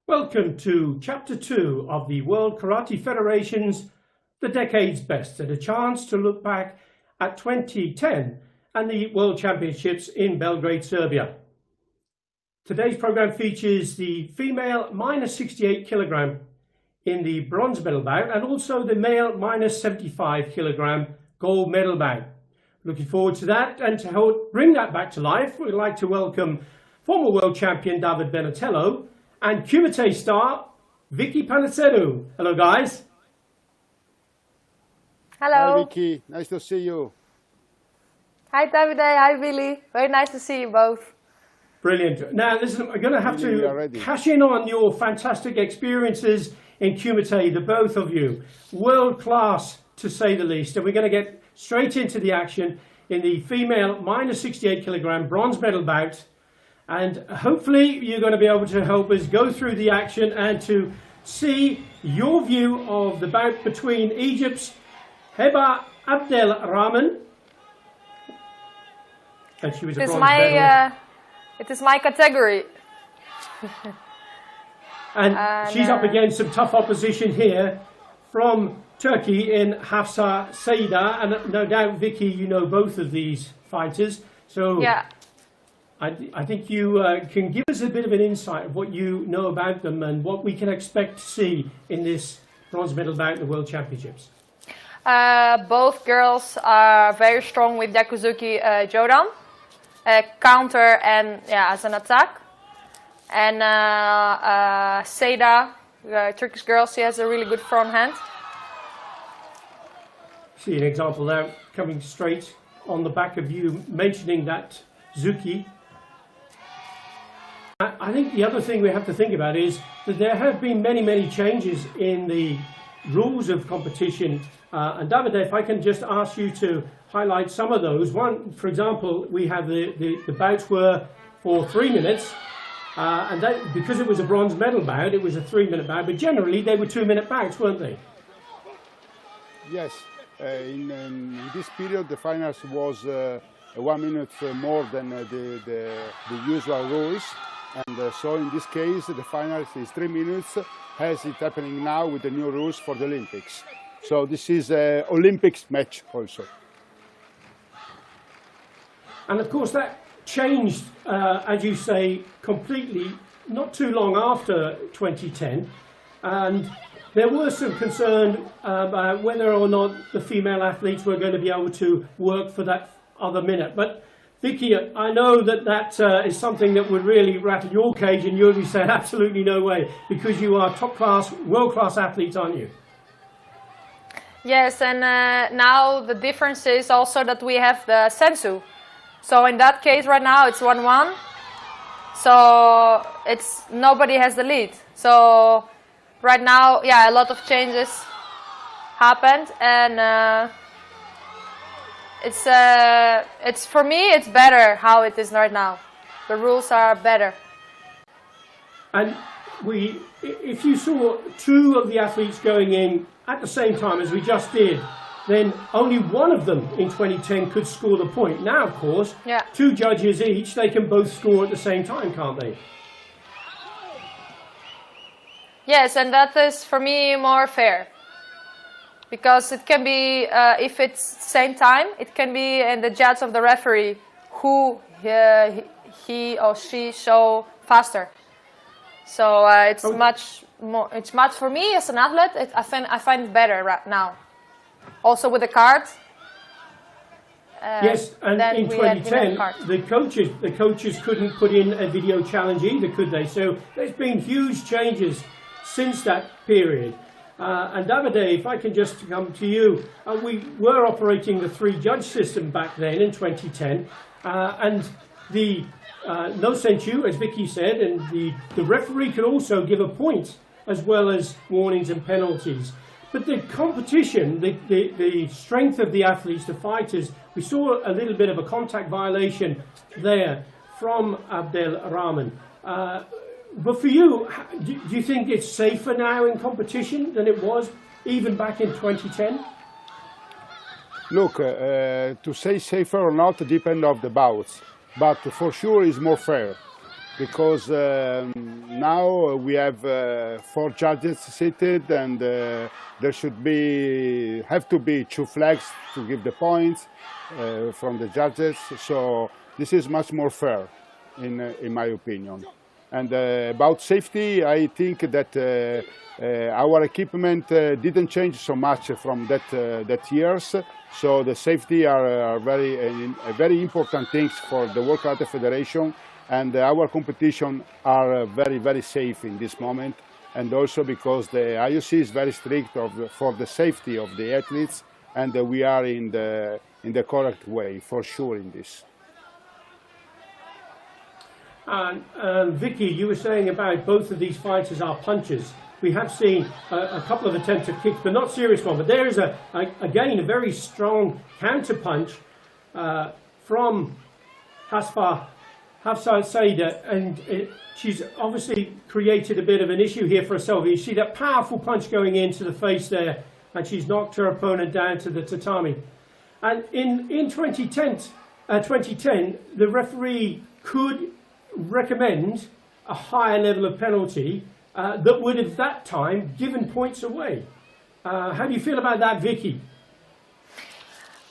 Welcome to Chapter 2 of the World Karate Federation's The Decade's Best, and a chance to look back at 2010 and the World Championships in Belgrade, Serbia. Today's program features the female minus 68 kilogram in the bronze medal bout and also the male minus 75 kilogram gold medal bout. Looking forward to that, and to help bring that back to life, we'd like to welcome former world champion David Benatello and Kumite star Vicky Panizzeru. Hello, guys. Hello. Hi, Vicky. Nice to see you. Hi, Davide. Hi, Billy. Very nice to see you both. Brilliant. Now, listen, I'm going to have to cash in on your fantastic experiences in Kumite, the both of you. World class, to say the least. And we're going to get straight into the action in the female minus 68 kilogram bronze medal bout. And hopefully you're going to be able to help us go through the action and to see your view of the bout between Egypt's Heba Abdelrahman. And she was a bronze medalist. It is my category. And she's up against some tough opposition here from Turkey in Hafsa Seida. And no doubt, Vicky, you know both of these fighters. So yeah. I think you can give us a bit of an insight of what you know about them and what we can expect to see in this bronze medal bout in the World Championships. Both girls are very strong with Yakuzuki Jodan, counter and as an attack. And Seida, Turkish girl, she has a really good front hand. See an example now coming straight on the back of you mentioning that Zuki. I think the other thing we have to think about is that there have been many changes in the rules of competition. And David, if I can just ask you to highlight some of those. One, for example, we have the bouts were for 3 minutes. And that, because it was a bronze medal bout, it was a 3-minute bout. But generally, they were 2-minute bouts, weren't they? Yes. In this period, the finals was 1 minute more than the usual rules. And so in this case, the finals is 3 minutes, as it's happening now with the new rules for the Olympics. So this is an Olympics match also. And of course that changed, as you say, completely not too long after 2010. And there was some concern about whether or not the female athletes were going to be able to work for that other minute. But Vicky, I know that is something that would really rattle your cage, and you'll be saying absolutely no way, because you are top class, world class athletes, aren't you? Yes, and now the difference is also that we have the sensu. So in that case right now it's 1-1. So it's nobody has the lead. So right now, yeah, a lot of changes happened, and it's for me it's better how it is right now. The rules are better. And if you saw two of the athletes going in at the same time as we just did, then only one of them in 2010 could score the point. Now, of course, two judges each, they can both score at the same time, can't they? Yes, and that is for me more fair. Because it can be, if it's same time, it can be in the judge of the referee who he or she show faster. So it's much more. It's much for me as an athlete. I find it better right now. Also with the card. Yes, and in 2010, the coaches couldn't put in a video challenge either, could they? So there's been huge changes since that period. And Davide, if I can just come to you, we were operating the 3-judge system back then in 2010, and the no sensu, as Vicky said, and the referee could also give a point as well as warnings and penalties. But the competition, the strength of the athletes, the fighters, we saw a little bit of a contact violation there from Abdelrahman. But for you, do you think it's safer now in competition than it was even back in 2010? Look, to say safer or not depends on the bouts, but for sure it's more fair. because now we have 4 judges seated, and there have to be 2 flags to give the points from the judges. So this is much more fair, in my opinion. And about safety, I think that our equipment didn't change so much from that years. So the safety are very important things for the World Karate Federation, and our competition are very, very safe in this moment. And also because the IOC is very strict for the safety of the athletes, and we are in the correct way for sure in this. And Vicky, you were saying about both of these fighters are punchers. We have seen a couple of attempts at kicks, but not serious one. But there is again a very strong counter punch from Hafsa Saida, and she's obviously created a bit of an issue here for herself. You see that powerful punch going into the face there, and she's knocked her opponent down to the tatami. And in 2010, the referee could recommend a higher level of penalty that would have that time given points away. How do you feel about that, Vicky?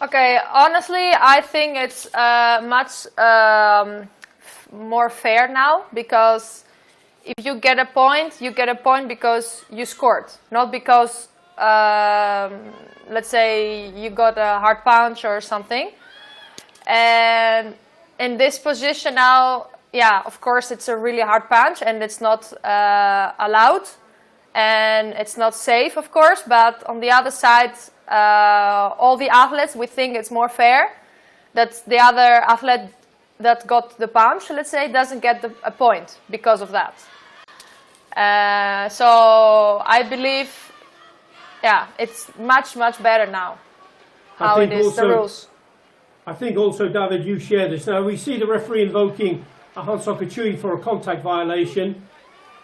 Okay, honestly, I think it's much more fair now, because if you get a point, you get a point because you scored, not because, let's say, you got a hard punch or something. And in this position now, yeah, of course, it's a really hard punch, and it's not allowed, and it's not safe, of course. But on the other side, all the athletes, we think it's more fair that the other athlete that got the punch, let's say, doesn't get a point because of that. So I believe, yeah, it's much, much better now, how it is, the rules. I think also, David, you share this. Now, we see the referee invoking a Hansokachui for a contact violation,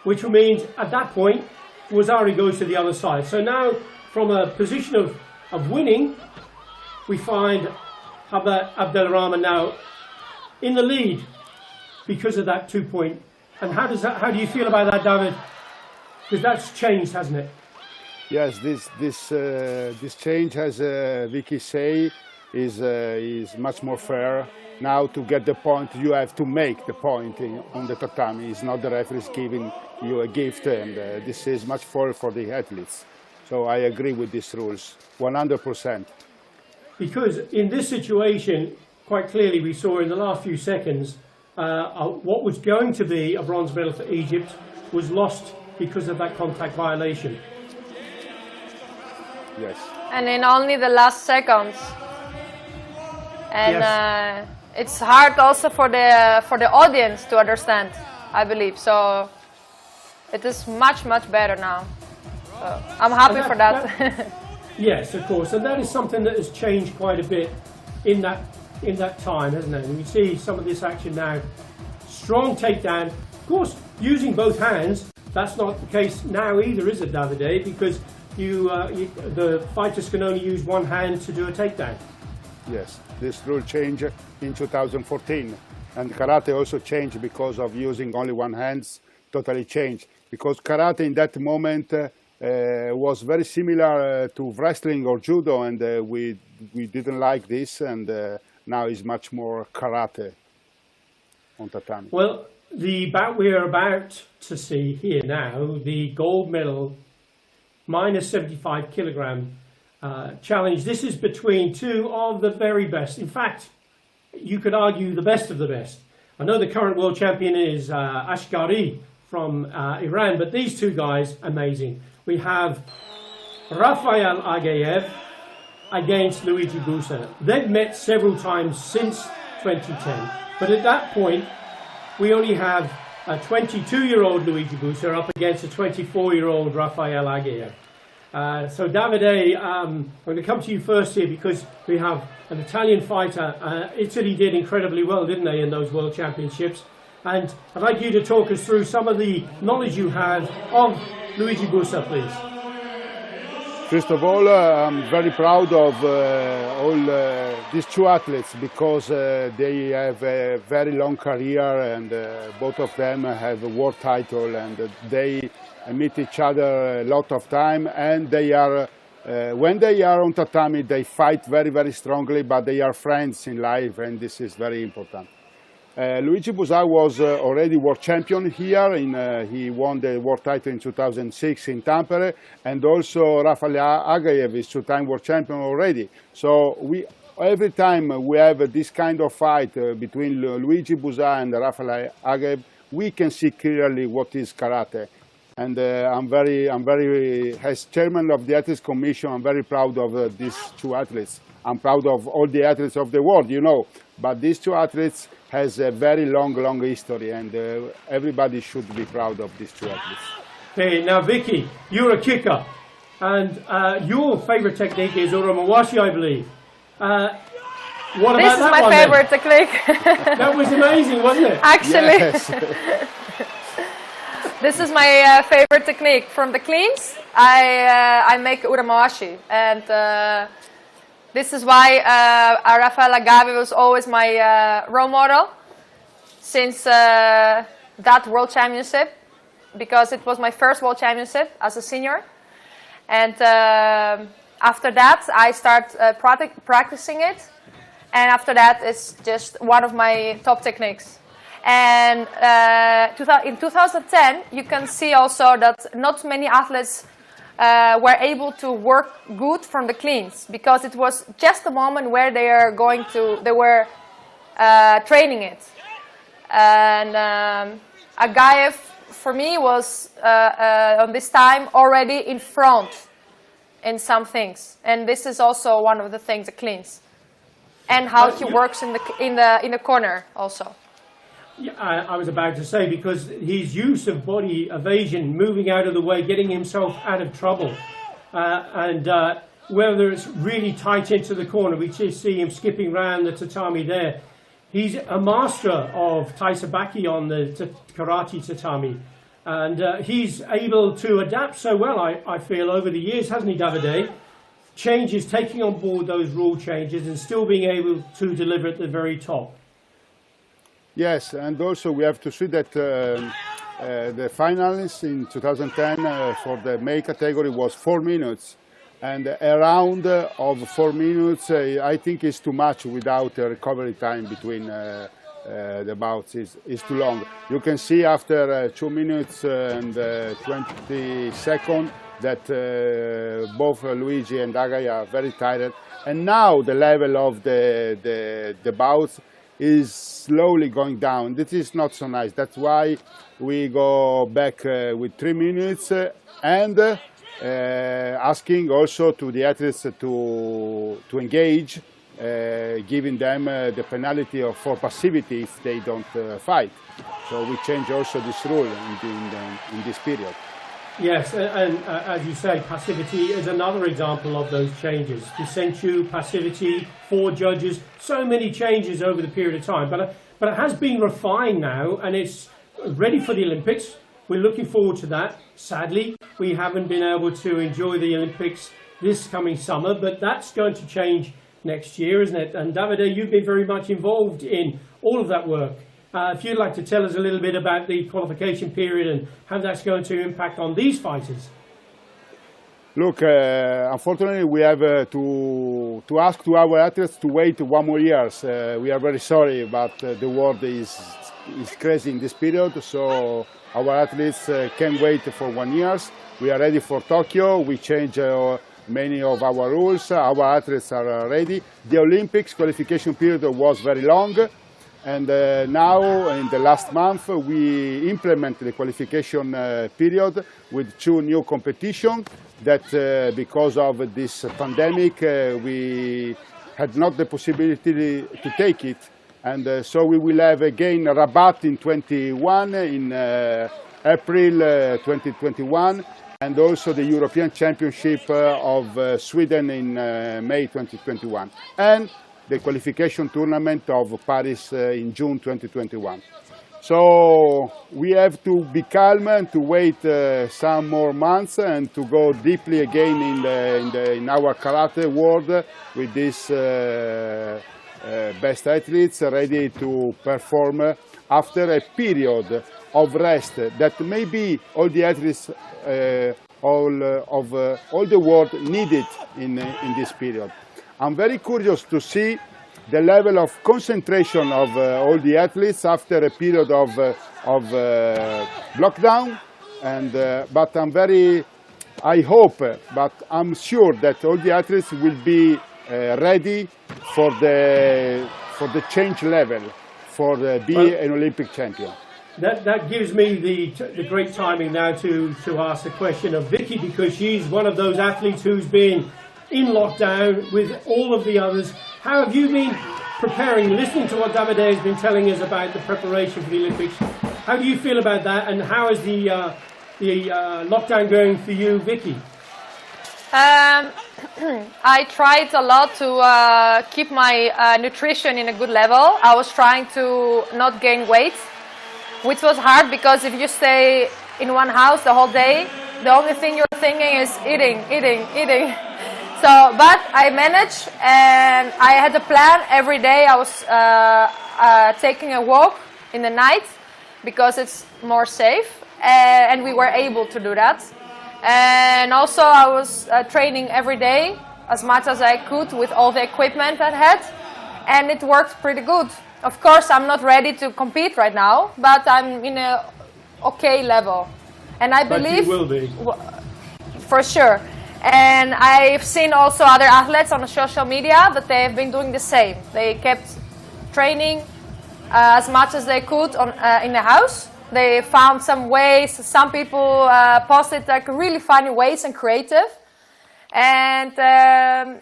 which means at that point, Wazari goes to the other side. So now, from a position of winning, we find Abdelrahman now in the lead because of that 2 point. And how do you feel about that, David? Because that's changed, hasn't it? Yes, this change, as Vicky say, is much more fair. Now, to get the point, you have to make the point on the tatami. It's not the referees giving you a gift, and this is much fairer for the athletes. So I agree with these rules, 100%. Because in this situation, quite clearly we saw in the last few seconds, what was going to be a bronze medal for Egypt was lost because of that contact violation. Yes. And in only the last seconds. And yes. It's hard also for the audience to understand, I believe. So it is much, much better now. So I'm happy for that. Yes, of course, and that is something that has changed quite a bit in that time, hasn't it? And we see some of this action now. Strong takedown. Of course, using both hands. That's not the case now either, is it, Davide? Because the fighters can only use one hand to do a takedown. Yes, this rule changed in 2014, and karate also changed because of using only one hand. Totally changed because karate in that moment was very similar to wrestling or judo, and we didn't like this, and now it's much more karate on tatami. Well, the bout we are about to see here now, the gold medal, minus 75 kilogram challenge. This is between two of the very best. In fact, you could argue the best of the best. I know the current world champion is Ashgari from Iran, but these two guys, amazing. We have Rafael Aghayev against Luigi Busa. They've met several times since 2010, but at that point, we only have a 22-year-old Luigi Busa up against a 24-year-old Rafael Aghayev. So Davide, I'm going to come to you first here because we have an Italian fighter. Italy did incredibly well, didn't they, in those World Championships? And I'd like you to talk us through some of the knowledge you have of Luigi Busa, please. First of all, I'm very proud of all these two athletes because they have a very long career and both of them have a world title and they meet each other a lot of time and they are, when they are on tatami, they fight very, very strongly, but they are friends in life and this is very important. Luigi Busa was already world champion here. He won the world title in 2006 in Tampere, and also Aghayev is two-time world champion already. So every time we have this kind of fight between Luigi Busa and Aghayev, we can see clearly what is karate. And I'm very, as chairman of the Athletes Commission, I'm very proud of these two athletes. I'm proud of all the athletes of the world, you know, but these two athletes has a very long history, and everybody should be proud of these two athletes. Okay, now Vicky, you're a kicker, and your favourite technique is urumawashi, I believe. What this about is that my one, favorite then? technique. That was amazing, wasn't it? Actually, Yes. this is my favorite technique. From the cleans, I make urumawashi, and this is why Rafael Aghayev was always my role model since that World Championship, because it was my first World Championship as a senior. And after that, I start practicing it. And after that, it's just one of my top techniques. And in 2010, you can see also that not many athletes were able to work good from the cleans, because it was just the moment where they were training it. And Aghayev, for me, was on this time already in front in some things, and this is also one of the things, the cleans, and how he works in the corner also. Yeah, I was about to say, because his use of body evasion, moving out of the way, getting himself out of trouble, and whether it's really tight into the corner, we just see him skipping around the tatami there. He's a master of taisabaki on the karate tatami, and he's able to adapt so well, I feel, over the years, hasn't he, Davide? Changes, taking on board those rule changes and still being able to deliver at the very top. Yes, and also we have to see that the finalists in 2010 for the male category was 4 minutes, and a round of 4 minutes I think is too much without a recovery time between the bouts is too long. You can see after 2 minutes and 20 seconds that both Luigi and Aghayev are very tired, and now the level of the bouts is slowly going down. This is not so nice. That's why we go back with 3 minutes and asking also to the athletes to engage, giving them the penalty for passivity if they don't fight. So we change also this rule in this period. Yes, and as you say, passivity is another example of those changes. Dissensu, passivity, 4 judges, so many changes over the period of time. But it has been refined now, and it's ready for the Olympics. We're looking forward to that. Sadly, we haven't been able to enjoy the Olympics this coming summer, but that's going to change next year, isn't it? And Davide, you've been very much involved in all of that work. If you'd like to tell us a little bit about the qualification period and how that's going to impact on these fighters. Look, unfortunately we have to ask to our athletes to wait 1 more year. We are very sorry, but the world is crazy in this period, so our athletes can wait for 1 year. We are ready for Tokyo. We change many of our rules. Our athletes are ready. The Olympics qualification period was very long. And now, in the last month, we implement the qualification period with 2 new competitions that, because of this pandemic, we had not the possibility to take it. And so we will have again Rabat in 21, in April 2021, and also the European Championship of Sweden in May 2021. And the qualification tournament of Paris in June 2021. So we have to be calm and to wait some more months and to go deeply again in our karate world with these best athletes ready to perform after a period of rest that maybe all the athletes all the world needed in this period. I'm very curious to see the level of concentration of all the athletes after a period of lockdown, and but I hope, but I'm sure that all the athletes will be ready for the change level, for be an Olympic champion. That gives me the great timing now to ask the question of Vicky, because she's one of those athletes who's been in lockdown with all of the others. How have you been preparing, listening to what Davide has been telling us about the preparation for the Olympics? How do you feel about that, and how is the lockdown going for you, Vicky? I tried a lot to keep my nutrition in a good level. I was trying to not gain weight, which was hard because if you stay in one house the whole day, the only thing you're thinking is eating, eating, eating. So, but I managed, and I had a plan every day. I was taking a walk in the night because it's more safe, and we were able to do that. And also I was training every day as much as I could with all the equipment I had, and it worked pretty good. Of course, I'm not ready to compete right now, but I'm in a okay level. And I believe... But you will be. For sure. And I've seen also other athletes on social media that they have been doing the same. They kept training as much as they could in the house. They found some ways. Some people posted like really funny ways and creative. And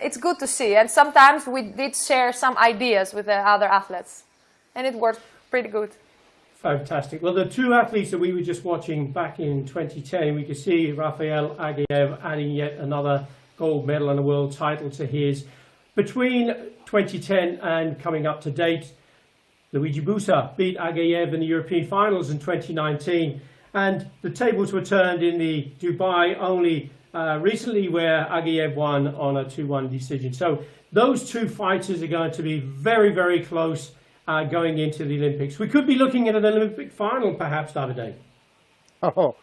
it's good to see. And sometimes we did share some ideas with the other athletes. And it worked pretty good. Fantastic. Well, the two athletes that we were just watching back in 2010, we could see Rafael Aghayev adding yet another gold medal and a world title to his. Between 2010 and coming up to date, Luigi Busa beat Aghayev in the European finals in 2019. And the tables were turned in the Dubai only recently, where Aghayev won on a 2-1 decision. So those two fighters are going to be very, very close going into the Olympics. We could be looking at an Olympic final, perhaps, Davide. Oh,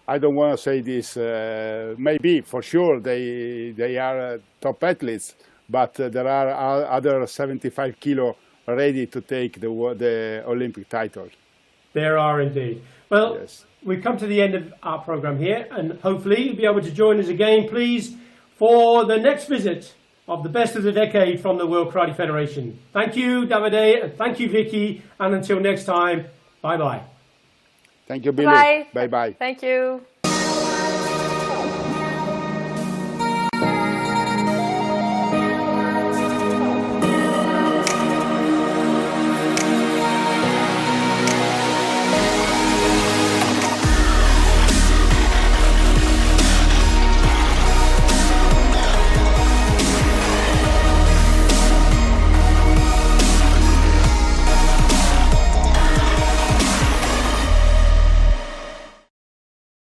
I don't want to say this. Maybe, for sure, they are top athletes, but there are other 75 kilo ready to take the Olympic title. There are indeed. Well, yes. We've come to the end of our program here, and hopefully you'll be able to join us again, please, for the next visit of the best of the decade from the World Karate Federation. Thank you, Davide, and thank you, Vicky, and until next time, bye-bye. Thank you, Billy. Bye. Bye-bye. Thank you.